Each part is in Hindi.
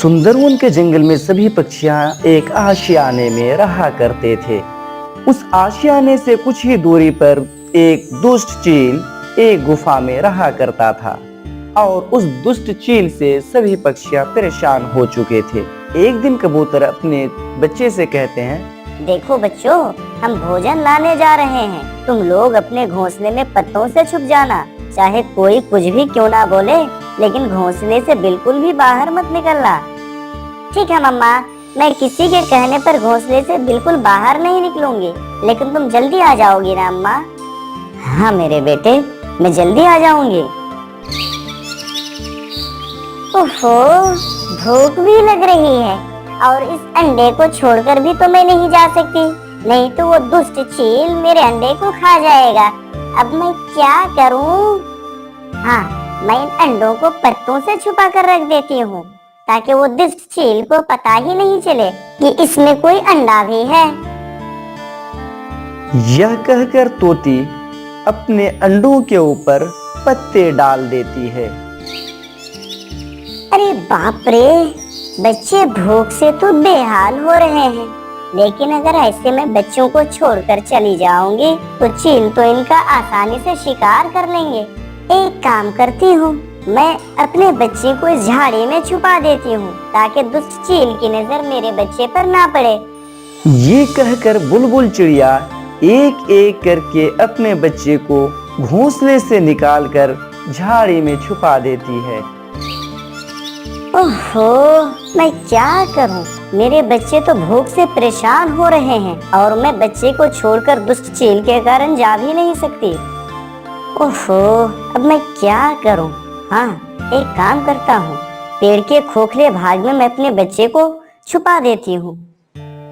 सुंदरवन के जंगल में सभी पक्षियां एक आशियाने में रहा करते थे। उस आशियाने से कुछ ही दूरी पर एक दुष्ट चील एक गुफा में रहा करता था और उस दुष्ट चील से सभी पक्षियां परेशान हो चुके थे। एक दिन कबूतर अपने बच्चे से कहते हैं, देखो बच्चों, हम भोजन लाने जा रहे हैं। तुम लोग अपने घोंसले में पत्तों से छुप जाना। चाहे कोई कुछ भी क्यों ना बोले, लेकिन घोंसले से बिल्कुल भी बाहर मत निकलना। ठीक है मम्मा, मैं किसी के कहने पर घोंसले से बिल्कुल बाहर नहीं निकलूंगी, लेकिन तुम जल्दी आ जाओगी ना अम्मा? हाँ मेरे बेटे, मैं जल्दी आ जाऊंगी। ओहो, भूख भी लग रही है और इस अंडे को छोड़कर भी तो मैं नहीं जा सकती, नहीं तो वो दुष्ट चील मेरे अंडे को खा जाएगा। अब मैं क्या करूं? हाँ, मैं इन अंडों को पत्तों से छुपा कर रख देती हूँ ताकि वो दुष्ट चील को पता ही नहीं चले कि इसमें कोई अंडा भी है। यह कहकर तोती अपने अंडों के ऊपर पत्ते डाल देती है। अरे बाप रे, बच्चे भूख से तो बेहाल हो रहे हैं, लेकिन अगर ऐसे में बच्चों को छोड़कर चली जाऊंगी तो चील तो इनका आसानी से शिकार कर लेंगे। एक काम करती हूँ, मैं अपने बच्चे को इस झाड़ी में छुपा देती हूँ ताकि दुष्ट चील की नजर मेरे बच्चे पर ना पड़े। ये कहकर बुलबुल चिड़िया एक एक करके अपने बच्चे को घोंसले से निकालकर झाड़ी में छुपा देती है। ओहो, मैं क्या करूं? मेरे बच्चे तो भूख से परेशान हो रहे हैं और मैं बच्चे को छोड़कर दुष्ट चील के कारण जा भी नहीं सकती। ओहो, अब मैं क्या करूं? हाँ, एक काम करता हूँ, पेड़ के खोखले भाग में मैं अपने बच्चे को छुपा देती हूँ।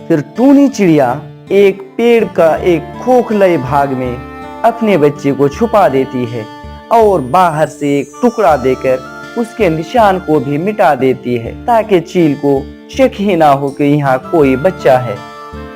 फिर टूनी चिड़िया एक पेड़ का एक खोखले भाग में अपने बच्चे को छुपा देती है और बाहर से एक टुकड़ा देकर उसके निशान को भी मिटा देती है ताकि चील को शक ही ना हो कि यहाँ कोई बच्चा है।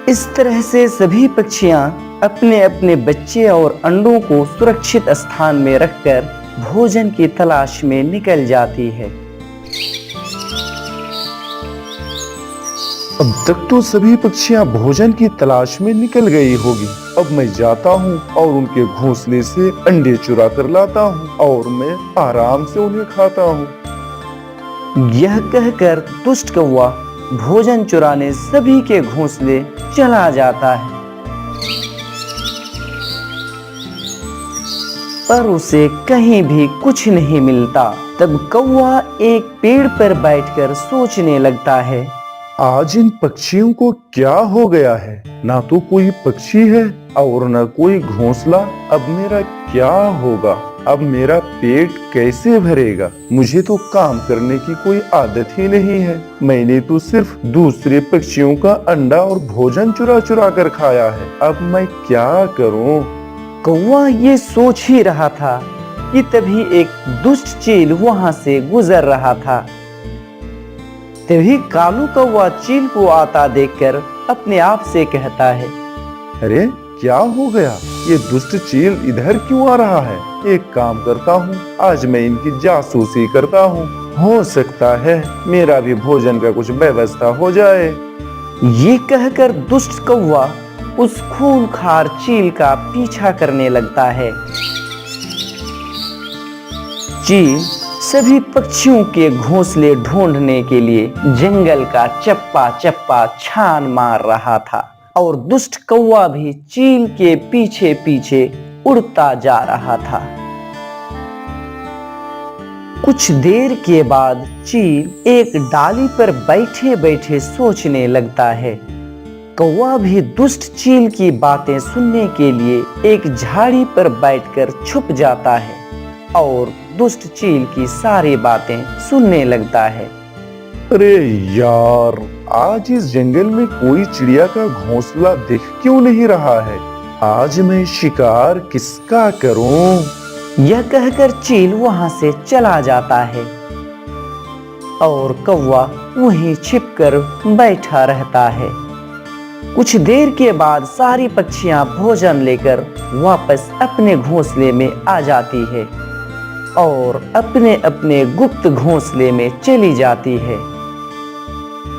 इस तरह से सभी पक्षियां अपने अपने बच्चे और अंडों को सुरक्षित स्थान में रखकर भोजन की तलाश में निकल जाती है। अब तक तो सभी पक्षियां भोजन की तलाश में निकल गई होगी। अब मैं जाता हूँ और उनके घोंसले से अंडे चुरा कर लाता हूँ और मैं आराम से उन्हें खाता हूँ। यह कहकर दुष्ट कौवा भोजन चुराने सभी के घोंसले चला जाता है, पर उसे कहीं भी कुछ नहीं मिलता। तब कौवा एक पेड़ पर बैठकर सोचने लगता है, आज इन पक्षियों को क्या हो गया है? ना तो कोई पक्षी है और न कोई घोंसला। अब मेरा क्या होगा? अब मेरा पेट कैसे भरेगा? मुझे तो काम करने की कोई आदत ही नहीं है। मैंने तो सिर्फ दूसरे पक्षियों का अंडा और भोजन चुरा चुरा कर खाया है। अब मैं क्या करूं? कौवा ये सोच ही रहा था कि तभी एक दुष्ट चील वहां से गुजर रहा था। तभी कालू कौवा चील को आता देखकर अपने आप से कहता है, अरे क्या हो गया? ये दुष्ट चील इधर क्यों आ रहा है? एक काम करता हूँ, आज मैं इनकी जासूसी करता हूँ। हो सकता है मेरा भी भोजन का कुछ व्यवस्था हो जाए। ये कहकर दुष्ट कौवा उस खूंखार चील का पीछा करने लगता है। चील सभी पक्षियों के घोंसले ढूंढने के लिए जंगल का चप्पा चप्पा छान मार रहा था और दुष्ट कौवा भी चील के पीछे पीछे उड़ता जा रहा था। कुछ देर के बाद चील एक डाली पर बैठे बैठे सोचने लगता है। कौवा भी दुष्ट चील की बातें सुनने के लिए एक झाड़ी पर बैठकर छुप जाता है और दुष्ट चील की सारी बातें सुनने लगता है। अरे यार, आज इस जंगल में कोई चिड़िया का घोंसला दिख क्यों नहीं रहा है? आज मैं शिकार किसका करूं? यह कहकर चील वहां से चला जाता है और कौवा वहीं छिपकर बैठा रहता है। कुछ देर के बाद सारी पक्षियां भोजन लेकर वापस अपने घोंसले में आ जाती है और अपने अपने गुप्त घोंसले में चली जाती है।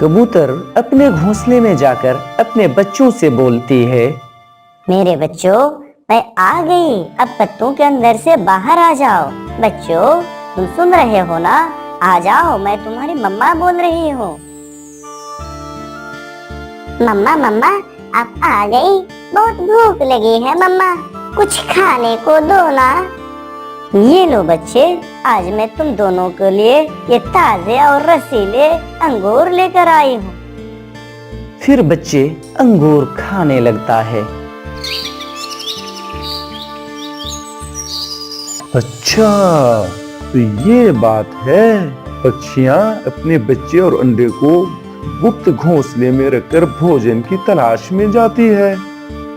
कबूतर अपने घोंसले में जाकर अपने बच्चों से बोलती है, मेरे बच्चों, मैं आ गई, अब पत्तों के अंदर से बाहर आ जाओ। बच्चों, तुम सुन रहे हो ना? आ जाओ, मैं तुम्हारी मम्मा बोल रही हूँ। मम्मा मम्मा, आप आ गई? बहुत भूख लगी है मम्मा, कुछ खाने को दो ना। ये लो बच्चे, आज मैं तुम दोनों के लिए ये ताजे और रसीले अंगूर लेकर आई हूँ। फिर बच्चे अंगूर खाने लगता है। अच्छा, तो ये बात है। पक्षियां अपने बच्चे और अंडे को गुप्त घोंसले में रखकर भोजन की तलाश में जाती है।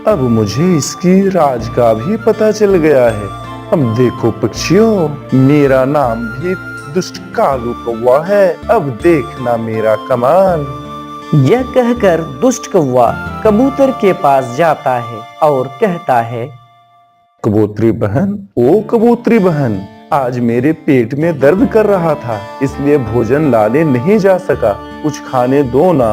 अब मुझे इसकी राज का भी पता चल गया है। अब देखो पक्षियों, मेरा नाम भी दुष्ट कालू कौवा है। अब देखना मेरा कमाल। यह कहकर दुष्ट कौवा कबूतर के पास जाता है और कहता है, कबूतरी बहन, ओ कबूतरी बहन, आज मेरे पेट में दर्द कर रहा था, इसलिए भोजन लाने नहीं जा सका। कुछ खाने दो ना।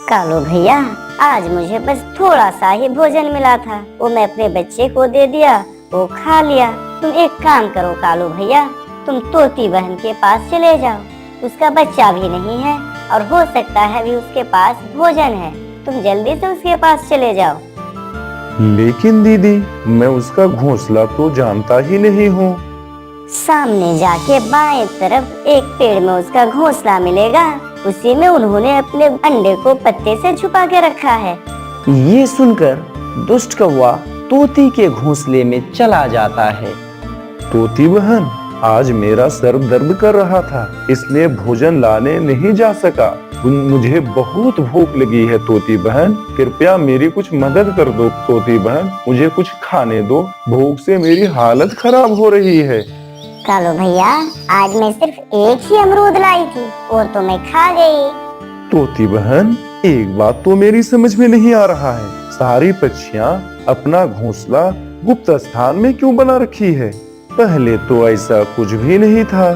कालू भैया, आज मुझे बस थोड़ा सा ही भोजन मिला था, वो मैं अपने बच्चे को दे दिया, वो खा लिया। तुम एक काम करो कालू भैया, तुम तोती बहन के पास चले जाओ, उसका बच्चा भी नहीं है और हो सकता है भी उसके पास भोजन है। तुम जल्दी से उसके पास चले जाओ। लेकिन दीदी, मैं उसका घोंसला तो जानता ही नहीं हूँ। सामने जाके बाएं तरफ एक पेड़ में उसका घोंसला मिलेगा, उसी में उन्होंने अपने अंडे को पत्ते से छुपा के रखा है। ये सुनकर दुष्ट कौवा तोती के घोंसले में चला जाता है। तोती बहन, आज मेरा सर दर्द कर रहा था, इसलिए भोजन लाने नहीं जा सका। मुझे बहुत भूख लगी है तोती बहन, कृपया मेरी कुछ मदद कर दो। तोती बहन, मुझे कुछ खाने दो, भूख से मेरी हालत खराब हो रही है। कालू भैया, आज मैं सिर्फ एक ही अमरूद लाई थी, वो तो मैं खा गई। तोती बहन, एक बात तो मेरी समझ में नहीं आ रहा है, सारी पक्षियां अपना घोंसला गुप्त स्थान में क्यों बना रखी है? पहले तो ऐसा कुछ भी नहीं था।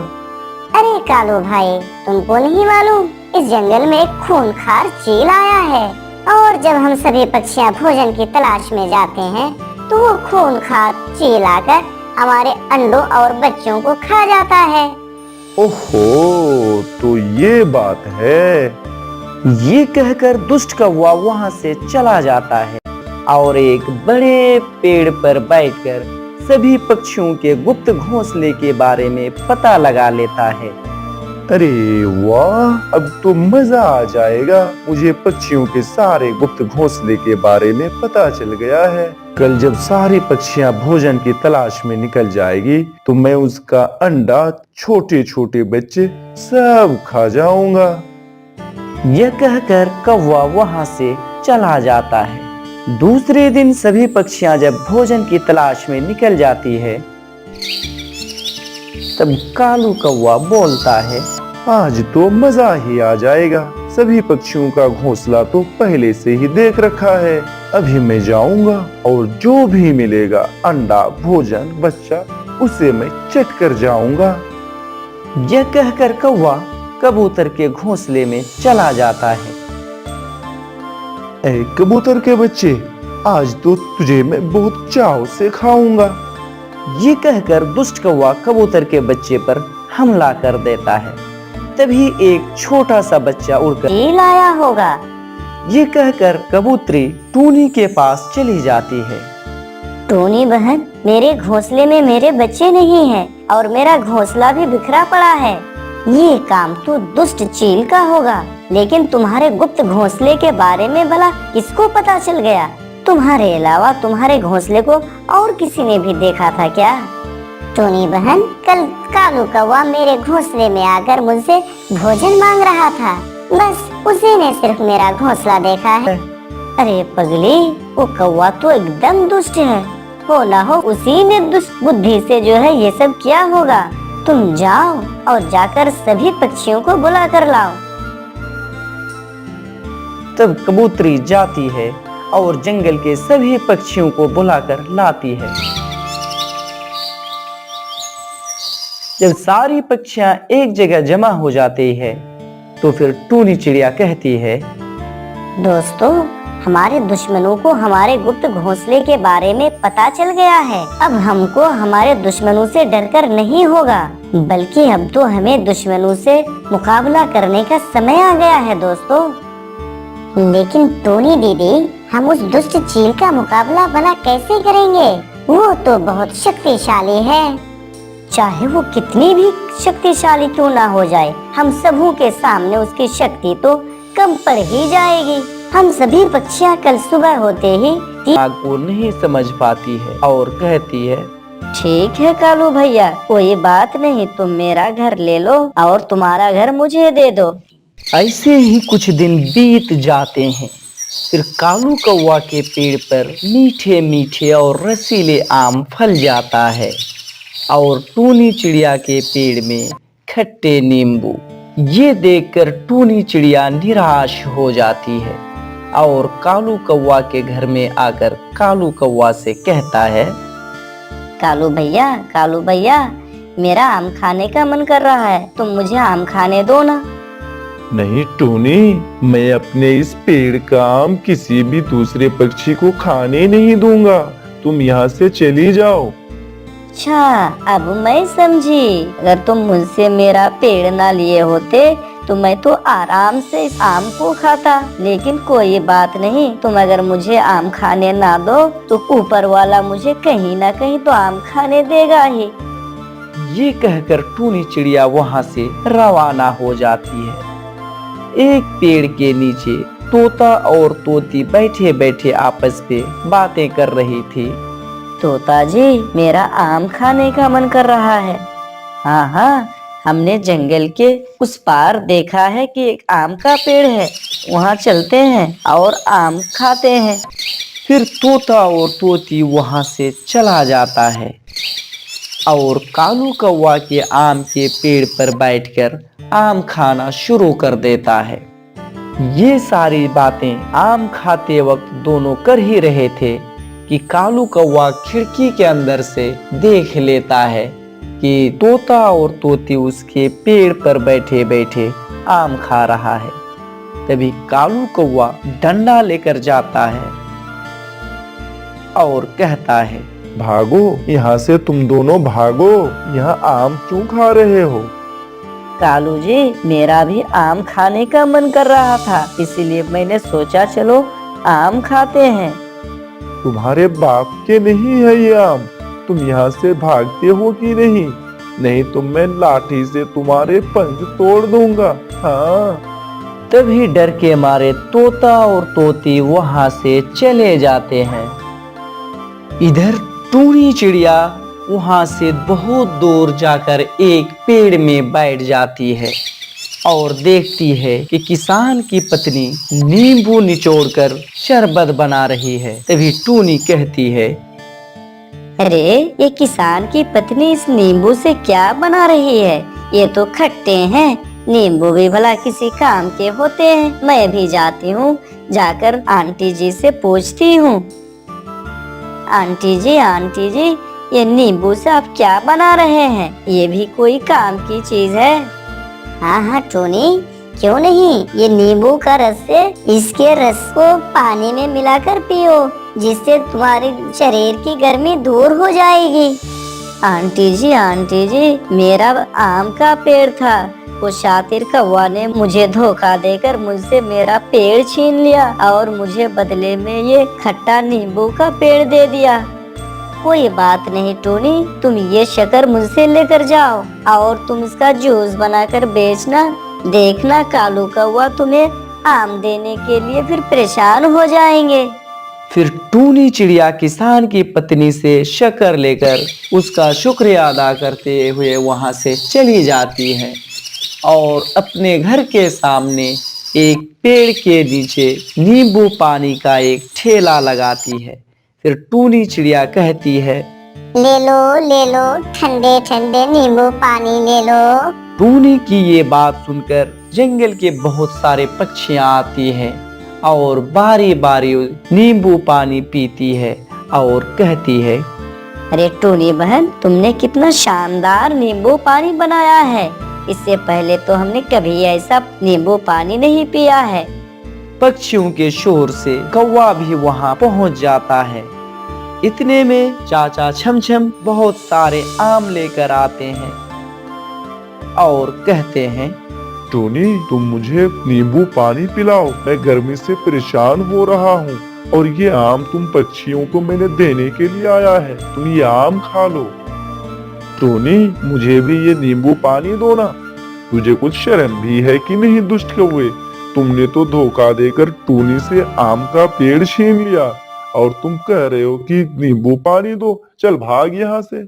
अरे कालू भाई, तुमको नहीं मालूम, इस जंगल में एक खूंखार चील आया है, और जब हम सभी पक्षियां भोजन की तलाश में जाते हैं तो वो खूंखार चील आकर हमारे अंडों और बच्चों को खा जाता है। ओहो, तो ये बात है। ये कहकर दुष्ट कौवा वहां से चला जाता है और एक बड़े पेड़ पर बैठकर सभी पक्षियों के गुप्त घोंसले के बारे में पता लगा लेता है। अरे वाह, अब तो मजा आ जाएगा। मुझे पक्षियों के सारे गुप्त घोंसले के बारे में पता चल गया है। कल जब सारी पक्षियां भोजन की तलाश में निकल जाएगी तो मैं उसका अंडा, छोटे छोटे बच्चे सब खा जाऊंगा। यह कहकर कौवा वहां से चला जाता है। दूसरे दिन सभी पक्षियां जब भोजन की तलाश में निकल जाती है तब कालू कौवा बोलता है, आज तो मजा ही आ जाएगा। सभी पक्षियों का घोंसला तो पहले से ही देख रखा है। अभी मैं जाऊंगा और जो भी मिलेगा, अंडा, भोजन, बच्चा, उसे मैं चट कर जाऊंगा। यह कहकर कौवा कबूतर के घोंसले में चला जाता है। ऐ कबूतर के बच्चे, आज तो तुझे मैं बहुत चाव से खाऊंगा। ये कहकर दुष्ट कौवा कबूतर के बच्चे पर हमला कर देता है। तभी एक छोटा सा बच्चा उड़कर चील आया होगा। ये कहकर कबूतरी टूनी के पास चली जाती है। टूनी बहन, मेरे घोंसले में मेरे बच्चे नहीं हैं और मेरा घोंसला भी बिखरा पड़ा है। ये काम तो दुष्ट चील का होगा, लेकिन तुम्हारे गुप्त घोंसले के बारे में भला किसको पता चल गया? तुम्हारे अलावा तुम्हारे घोंसले को और किसी ने भी देखा था क्या? टूनी बहन, कल कालू कौवा मेरे घोंसले में आकर मुझसे भोजन मांग रहा था, बस उसी ने सिर्फ मेरा घोंसला देखा है। अरे पगली, वो कौवा तो एकदम दुष्ट है, हो ना हो उसी ने दुष्ट बुद्धि से जो है ये सब किया होगा। तुम जाओ और जाकर सभी पक्षियों को बुला कर लाओ। तब कबूतरी जाती है और जंगल के सभी पक्षियों को बुलाकर लाती है। जब सारी पक्षियां एक जगह जमा हो जाती है तो फिर टूनी चिड़िया कहती है, दोस्तों, हमारे दुश्मनों को हमारे गुप्त घोंसले के बारे में पता चल गया है। अब हमको हमारे दुश्मनों से डरकर नहीं होगा, बल्कि अब तो हमें दुश्मनों से मुकाबला करने का समय आ गया है दोस्तों। लेकिन टोनी दीदी, हम उस दुष्ट चील का मुकाबला भला कैसे करेंगे? वो तो बहुत शक्तिशाली है। चाहे वो कितनी भी शक्तिशाली क्यों ना हो जाए, हम सबों के सामने उसकी शक्ति तो कम पड़ ही जाएगी। हम सभी पक्षियाँ कल सुबह होते ही आग को नहीं समझ पाती है और कहती है, ठीक है कालू भैया, कोई बात नहीं, तुम मेरा घर ले लो और तुम्हारा घर मुझे दे दो। ऐसे ही कुछ दिन बीत जाते हैं। फिर कालू कौवा के पेड़ पर मीठे मीठे और रसीले आम फल जाता है और टूनी चिड़िया के पेड़ में खट्टे नींबू। ये देखकर टूनी चिड़िया निराश हो जाती है और कालू कौवा के घर में आकर कालू कौवा से कहता है, कालू भैया, मेरा आम खाने का मन कर रहा है, तुम मुझे आम खाने दो ना। नहीं टूनी, मैं अपने इस पेड़ का आम किसी भी दूसरे पक्षी को खाने नहीं दूंगा। तुम यहाँ से चली जाओ। अच्छा, अब मैं समझी। अगर तुम मुझसे मेरा पेड़ ना लिए होते तो मैं तो आराम से इस आम को खाता। लेकिन कोई बात नहीं, तुम अगर मुझे आम खाने ना दो तो ऊपर वाला मुझे कहीं ना कहीं तो आम खाने देगा ही। ये कहकर टूनी चिड़िया वहाँ से रवाना हो जाती है। एक पेड़ के नीचे तोता और तोती बैठे बैठे आपस में बातें कर रही थी। तोता जी, मेरा आम खाने का मन कर रहा है। हाँ, हमने जंगल के उस पार देखा है कि एक आम का पेड़ है, वहाँ चलते हैं और आम खाते हैं। फिर तोता और तोती वहाँ से चला जाता है और कालू कौवा के आम के पेड़ पर बैठकर आम खाना शुरू कर देता है। ये सारी बातें आम खाते वक्त दोनों कर ही रहे थे कि कालू कौवा खिड़की के अंदर से देख लेता है कि तोता और तोती उसके पेड़ पर बैठे बैठे आम खा रहा है। तभी कालू कौवा डंडा लेकर जाता है और कहता है, भागो यहाँ से, तुम दोनों भागो। यहाँ आम क्यों खा रहे हो? कालू जी, मेरा भी आम खाने का मन कर रहा था, इसीलिए मैंने सोचा चलो आम खाते हैं। तुम्हारे बाप के नहीं है ये आम। तुम यहाँ से भागते हो कि नहीं? नहीं तो मैं लाठी से तुम्हारे पंख तोड़ दूंगा। हाँ। तभी डर के मारे तोता और तोती वहां से चले जाते हैं। इधर टूनी चिड़िया वहां से बहुत दूर जाकर एक पेड़ में बैठ जाती है और देखती है कि किसान की पत्नी नींबू निचोड़कर शरबत बना रही है। तभी टूनी कहती है, अरे, ये किसान की पत्नी इस नींबू से क्या बना रही है? ये तो खट्टे हैं। नींबू भी भला किसी काम के होते हैं। मैं भी जाती हूँ, जाकर आंटी जी से पूछती हूँ। आंटी जी, ये नींबू से आप क्या बना रहे हैं? ये भी कोई काम की चीज है? हाँ टोनी, क्यों नहीं। ये नींबू का रस है, इसके रस को पानी में मिलाकर पियो, जिससे तुम्हारे शरीर की गर्मी दूर हो जाएगी। आंटी जी, मेरा आम का पेड़ था, वो शातिर कौवा ने मुझे धोखा देकर मुझसे मेरा पेड़ छीन लिया और मुझे बदले में ये खट्टा नींबू का पेड़ दे दिया। कोई बात नहीं टोनी, तुम ये शक्कर मुझसे लेकर जाओ और तुम इसका जूस बनाकर बेचना। देखना कालू कौवा तुम्हें आम देने के लिए फिर परेशान हो जाएंगे। फिर टूनी चिड़िया किसान की पत्नी से शक्कर लेकर उसका शुक्रिया अदा करते हुए वहां से चली जाती है और अपने घर के सामने एक पेड़ के नीचे नींबू पानी का एक ठेला लगाती है। फिर टूनी चिड़िया कहती है, ले लो ठंडे ठंडे नींबू पानी ले लो। टूनी की ये बात सुनकर जंगल के बहुत सारे पक्षियां आती हैं और बारी बारी नींबू पानी पीती है और कहती है, अरे टूनी बहन, तुमने कितना शानदार नींबू पानी बनाया है। इससे पहले तो हमने कभी ऐसा नींबू पानी नहीं पिया है। पक्षियों के शोर से कौवा भी वहां पहुंच जाता है। इतने में चाचा छमछम बहुत सारे आम लेकर आते हैं और कहते हैं, टोनी तुम मुझे नींबू पानी पिलाओ, मैं गर्मी से परेशान हो रहा हूँ और ये आम तुम पक्षियों को मैंने देने के लिए आया है, तुम ये आम खा लो। टोनी मुझे भी ये नींबू पानी दो ना, तुझे कुछ शर्म भी है कि नहीं दुष्ट कौवे, तुमने तो धोखा देकर टोनी से आम का पेड़ छीन लिया और तुम कह रहे हो कि नींबू पानी दो, चल भाग यहाँ से।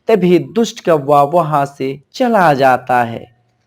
तभी दुष्ट कौवा वहां से चला जाता है।